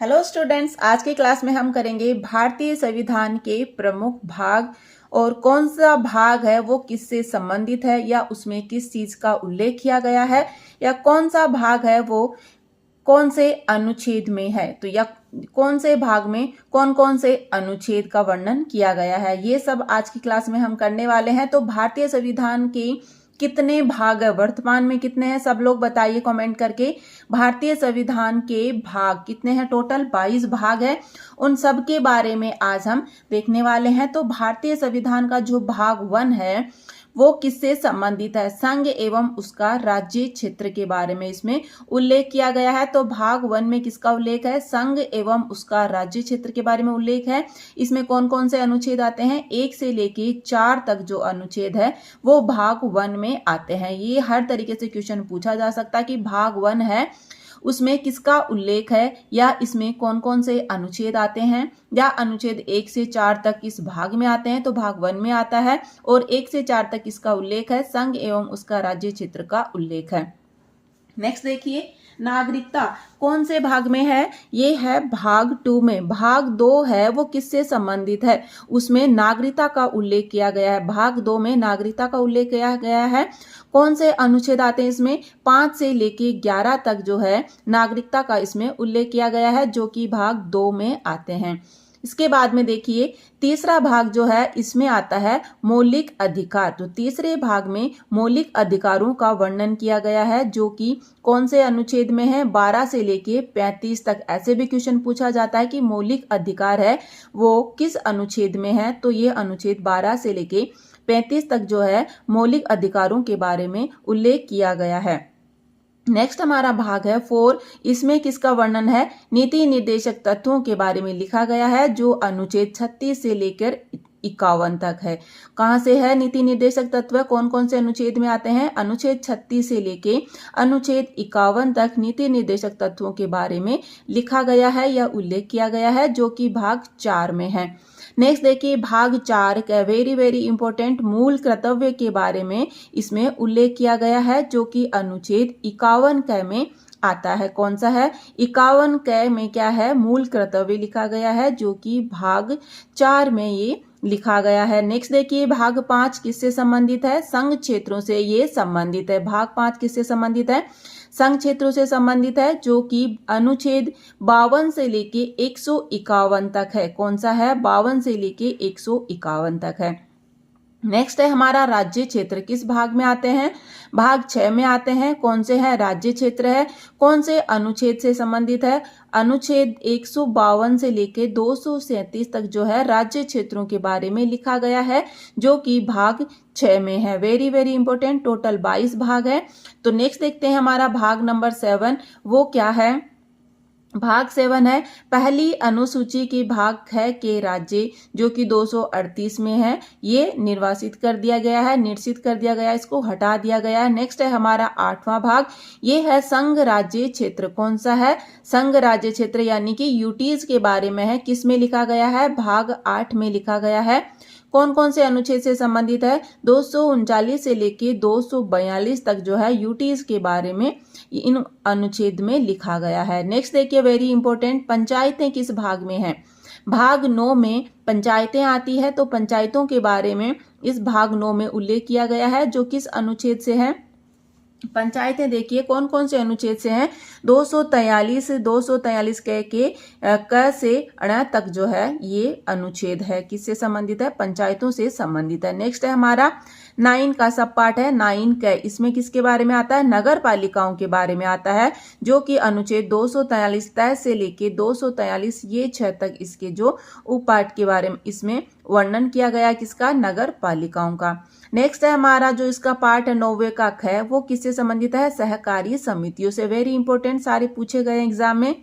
Hello students, आज की class में हम करेंगे भारतीय संविधान के प्रमुख भाग और कौन सा भाग है वो किससे संबंधित है या उसमें किस चीज का उल्लेख किया गया है या कौन सा भाग है वो कौन से अनुच्छेद में है। तो या कौन से भाग में कौन कौन से अनुच्छेद का वर्णन किया गया है, ये सब आज की क्लास में हम करने वाले हैं। तो भारतीय संविधान के कितने भाग है, वर्तमान में कितने हैं, सब लोग बताइए कमेंट करके। भारतीय संविधान के भाग कितने हैं? टोटल 22 भाग है। उन सब के बारे में आज हम देखने वाले हैं। तो भारतीय संविधान का जो भाग 1 है वो किससे संबंधित है? संघ एवं उसका राज्य क्षेत्र के बारे में इसमें उल्लेख किया गया है। तो भाग 1 में किसका उल्लेख है? संघ एवं उसका राज्य क्षेत्र के बारे में उल्लेख है। इसमें कौन कौन से अनुच्छेद आते हैं? 1 से लेके 4 तक जो अनुच्छेद है वो भाग 1 में आते हैं। ये हर तरीके से क्वेश्चन पूछा जा सकता है कि भाग 1 है उसमें किसका उल्लेख है या इसमें कौन कौन से अनुच्छेद आते हैं, या अनुच्छेद 1 से 4 तक किस भाग में आते हैं। तो भाग 1 में आता है और 1 से 4 तक किसका उल्लेख है? संघ एवं उसका राज्य क्षेत्र का उल्लेख है। नेक्स्ट देखिए, नागरिकता कौन से भाग में है? ये है भाग 2 में। भाग 2 है वो किससे संबंधित है? उसमें नागरिकता का उल्लेख किया गया है। भाग 2 में नागरिकता का उल्लेख किया गया है। कौन से अनुच्छेद आते हैं इसमें? 5 से लेके 11 तक जो है नागरिकता का इसमें उल्लेख किया गया है, जो कि भाग 2 में आते हैं। इसके बाद में देखिए, तीसरा भाग जो है इसमें आता है मौलिक अधिकार। तो तीसरे भाग में मौलिक अधिकारों का वर्णन किया गया है, जो कि कौन से अनुच्छेद में है? 12 से लेके 35 तक। ऐसे भी क्वेश्चन पूछा जाता है कि मौलिक अधिकार है वो किस अनुच्छेद में है? तो ये अनुच्छेद 12 से लेके 35 तक जो है मौलिक अधिकारों के बारे में उल्लेख किया गया है। नेक्स्ट हमारा भाग है 4। इसमें किसका वर्णन है? नीति निर्देशक तत्वों के बारे में लिखा गया है, जो अनुच्छेद 36 से लेकर 51 तक है। कहां से है नीति निर्देशक तत्व? कौन कौन से अनुच्छेद में आते हैं? अनुच्छेद 36 से लेके अनुच्छेद 51 तक नीति निर्देशक तत्वों के बारे में लिखा गया है या उल्लेख किया गया है, जो कि भाग 4 में है। नेक्स्ट देखिए, भाग 4 का वेरी वेरी इंपॉर्टेंट मूल कर्तव्य के बारे में इसमें उल्लेख किया गया है, जो कि अनुच्छेद 51 क में आता है। कौन सा है? 51 क में क्या है? मूल कर्तव्य लिखा गया है, जो कि भाग 4 में ये लिखा गया है। नेक्स्ट देखिए, भाग 5 किससे संबंधित है? संघ क्षेत्रों से ये संबंधित है। भाग 5 किससे संबंधित है? संघ क्षेत्रों से संबंधित है, जो कि अनुच्छेद 52 से लेके 151 तक है। कौन सा है? 52 से लेके 151 तक है। नेक्स्ट है हमारा राज्य क्षेत्र। किस भाग में आते हैं? भाग 6 में आते हैं। कौन से है? राज्य क्षेत्र है। कौन से अनुच्छेद से संबंधित है? अनुच्छेद 152 से लेके 237 तक जो है राज्य क्षेत्रों के बारे में लिखा गया है, जो कि भाग 6 में है। वेरी वेरी इंपॉर्टेंट, टोटल 22 भाग है। तो नेक्स्ट देखते हैं हमारा भाग नंबर 7, वो क्या है? भाग 7 है पहली अनुसूची की भाग 6 के राज्य, जो कि 238 में है, ये निर्वासित कर दिया गया है, निश्चित कर दिया गया है, इसको हटा दिया गया है। नेक्स्ट है हमारा 8वां भाग, ये है संघ राज्य क्षेत्र। कौन सा है? संघ राज्य क्षेत्र, यानी कि यूटीज के बारे में है। किस में लिखा गया है? भाग 8 में लिखा गया है। कौन कौन से अनुच्छेद से संबंधित है? 239 से लेके 242 तक जो है यूटीज के बारे में इन अनुच्छेद में लिखा गया है। नेक्स्ट देखिए, वेरी इंपॉर्टेंट, पंचायतें किस भाग में है? भाग 9 में पंचायतें आती है। तो पंचायतों के बारे में इस भाग 9 में उल्लेख किया गया है, जो किस अनुच्छेद से है? पंचायतें देखिए कौन कौन से अनुच्छेद से हैं? 243 क से ण तक जो है ये अनुच्छेद है। किससे संबंधित है? पंचायतों से संबंधित है। नेक्स्ट है हमारा 9 का सब पार्ट है 9 क। इसमें किसके बारे में आता है? नगर पालिकाओं के बारे में आता है, जो कि अनुच्छेद 243 तय से लेके 243 ये 6 तक इसके जो उप पार्ट के बारे में इसमें वर्णन किया गया है। किसका? नगर पालिकाओं का। नेक्स्ट है हमारा जो इसका पार्ट है 9वें का ख, वो किससे संबंधित है? सहकारी समितियों से। वेरी इंपॉर्टेंट, सारे पूछे गए एग्जाम में।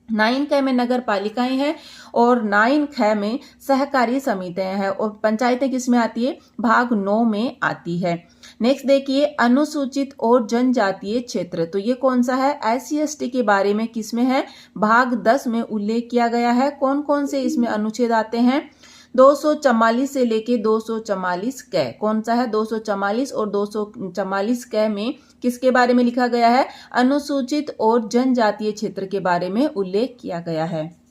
9 क में नगर पालिकाएं हैं और 9 ख में सहकारी समितियां हैं। और पंचायतें किस में आती है? भाग 9 में आती है। नेक्स्ट देखिए, अनुसूचित और जनजातीय क्षेत्र। तो ये कौन सा है? SC/ST के बारे में किस में है? भाग 10 में उल्लेख किया गया है। कौन कौन से इसमें अनुच्छेद आते हैं? 244 से लेके 244 क, कौन सा है 244 और 244 क में किसके बारे में लिखा गया है? अनुसूचित और जनजातीय क्षेत्र के बारे में उल्लेख किया गया है।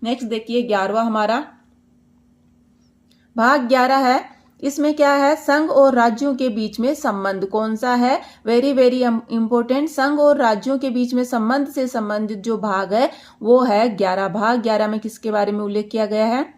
नेक्स्ट देखिए 11वां हमारा भाग 11 है। इसमें क्या है? संघ और राज्यों के बीच में संबंध। कौन सा है? Very very important. संघ और राज्यों के बीच में संबंध से संबंधित जो भाग है वो है 11। भाग 11 में किसके बारे में उल्लेख किया गया है?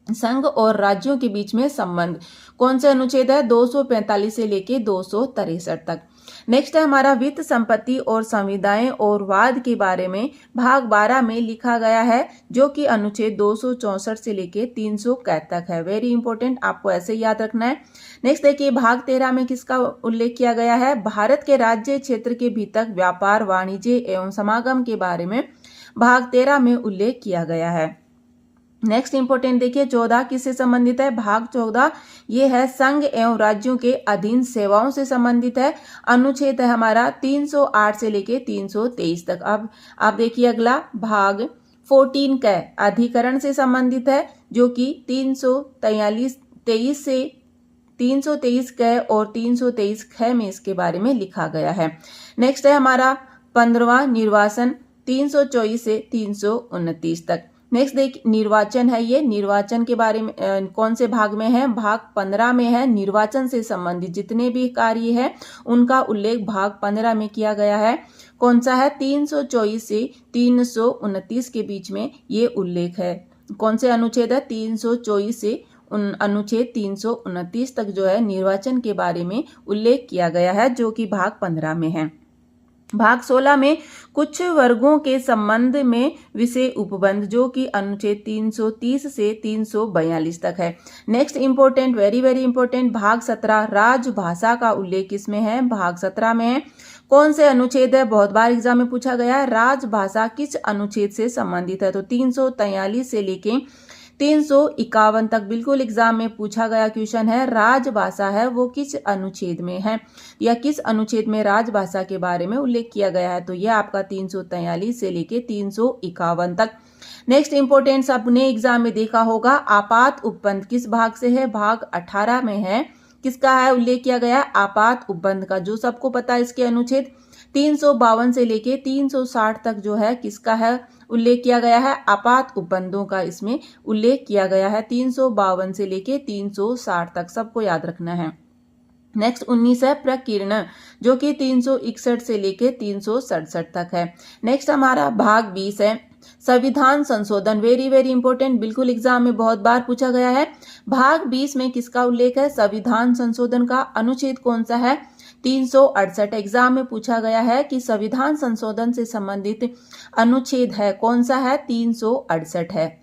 संघ और राज्यों के बीच में संबंध। कौन से अनुच्छेद है? 245 से लेके 263 तक। नेक्स्ट है हमारा वित्त, संपत्ति और संविदाएं और वाद के बारे में भाग 12 में लिखा गया है, जो कि अनुच्छेद 264 से लेके 300 तक है। वेरी इंपॉर्टेंट, आपको ऐसे याद रखना है। नेक्स्ट देखिए भाग 13 में किसका उल्लेख किया गया है? भारत के राज्य क्षेत्र के भीतर व्यापार, वाणिज्य एवं समागम के बारे में भाग 13 में उल्लेख किया गया है। नेक्स्ट इंपॉर्टेंट देखिए 14 किससे संबंधित है? भाग 14 ये है संघ एवं राज्यों के अधीन सेवाओं से संबंधित है। अनुच्छेद है हमारा 308 से लेके 323 तक। अब आप देखिए अगला भाग 14 का अधिकरण से संबंधित है, जो कि 323 से 323 क और 323 ख में इसके बारे में लिखा गया है। नेक्स्ट है हमारा 15वां निर्वाचन 324 से 329 तक। नेक्स्ट देख निर्वाचन है, ये निर्वाचन के बारे में कौन से भाग में है? भाग 15 में है। निर्वाचन से संबंधित जितने भी कार्य है उनका उल्लेख भाग 15 में किया गया है। कौन सा है? 324 से 329 के बीच में ये उल्लेख है। कौन से अनुच्छेद है? 324 से अनुच्छेद 329 तक जो है निर्वाचन के बारे में उल्लेख किया गया है, जो कि भाग 15 में है। भाग 16 में कुछ वर्गों के संबंध में विषय उपबंध, जो कि अनुच्छेद 330 से 342 तक है। Next important, very very important, भाग 17 राजभाषा का उल्लेख किसमें है? भाग 17 में है। कौन से अनुच्छेद है? बहुत बार एग्जाम में पूछा गया है। राजभाषा किस अनुच्छेद से संबंधित है? तो 343 से लेके 351 तक बिल्कुल एग्जाम में पूछा गया क्वेश्चन है। राजभाषा है वो किस अनुच्छेद में है, या किस अनुच्छेद में राजभाषा के बारे में उल्लेख किया गया है? तो यह आपका 343 से लेके 351 तक। नेक्स्ट इंपॉर्टेंट, आपने एग्जाम में देखा होगा आपात उपबंध किस भाग से है? भाग 18 में है। किसका है उल्लेख किया गया? आपात उपबंध का, जो सबको पता है। इसके अनुच्छेद 352 से लेके 360 तक जो है किसका है उल्लेख किया गया है? आपात उपबंधों का इसमें उल्लेख किया गया है। 352 से लेके 360 तक, सबको याद रखना है। नेक्स्ट 19 है प्रकीर्ण, जो कि 361 से लेके 367 तक है। नेक्स्ट हमारा भाग 20 है संविधान संशोधन। वेरी वेरी इंपॉर्टेंट, बिल्कुल एग्जाम में बहुत बार पूछा गया है। भाग 20 में किसका उल्लेख है? संविधान संशोधन का। अनुच्छेद कौन सा है? 368। एग्जाम में पूछा गया है कि संविधान संशोधन से संबंधित अनुच्छेद है कौन सा है? 368 है।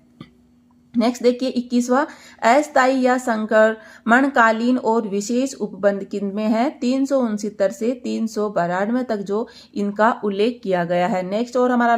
नेक्स्ट देखिए 21वां अस्थायी या संक्रमणकालीन और विशेष उपबंध किन में है? 369 से 392 तक जो इनका उल्लेख किया गया है। नेक्स्ट और हमारा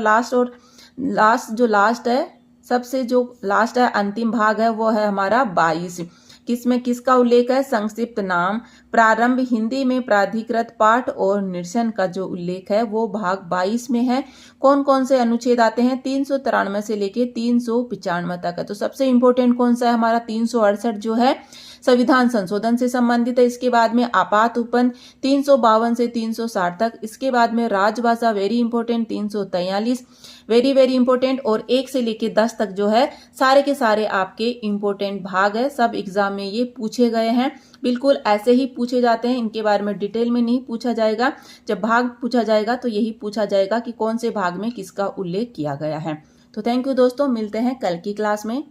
लास्ट है, सबसे जो लास्ट है अंतिम भाग है वो है हमारा 22। किसमें किसका उल्लेख है? संक्षिप्त नाम, प्रारंभ, हिंदी में प्राधिकृत पाठ और निरसन का जो उल्लेख है वो भाग 22 में है। कौन कौन से अनुच्छेद आते हैं? 393 से लेके 395 तक है। तो सबसे इंपॉर्टेंट कौन सा है हमारा? 368 जो है संविधान संशोधन से संबंधित है। इसके बाद में आपात उपबंध 352 से 360 तक। इसके बाद में राजभाषा very important 343 very very important, और 1 से लेके 10 तक जो है सारे के सारे आपके इंपॉर्टेंट भाग है। सब एग्जाम में ये पूछे गए हैं, बिल्कुल ऐसे ही पूछे जाते हैं। इनके बारे में डिटेल में नहीं पूछा जाएगा। जब भाग पूछा जाएगा तो यही पूछा जाएगा कि कौन से भाग में किसका उल्लेख किया गया है। तो थैंक यू दोस्तों, मिलते हैं कल की क्लास में।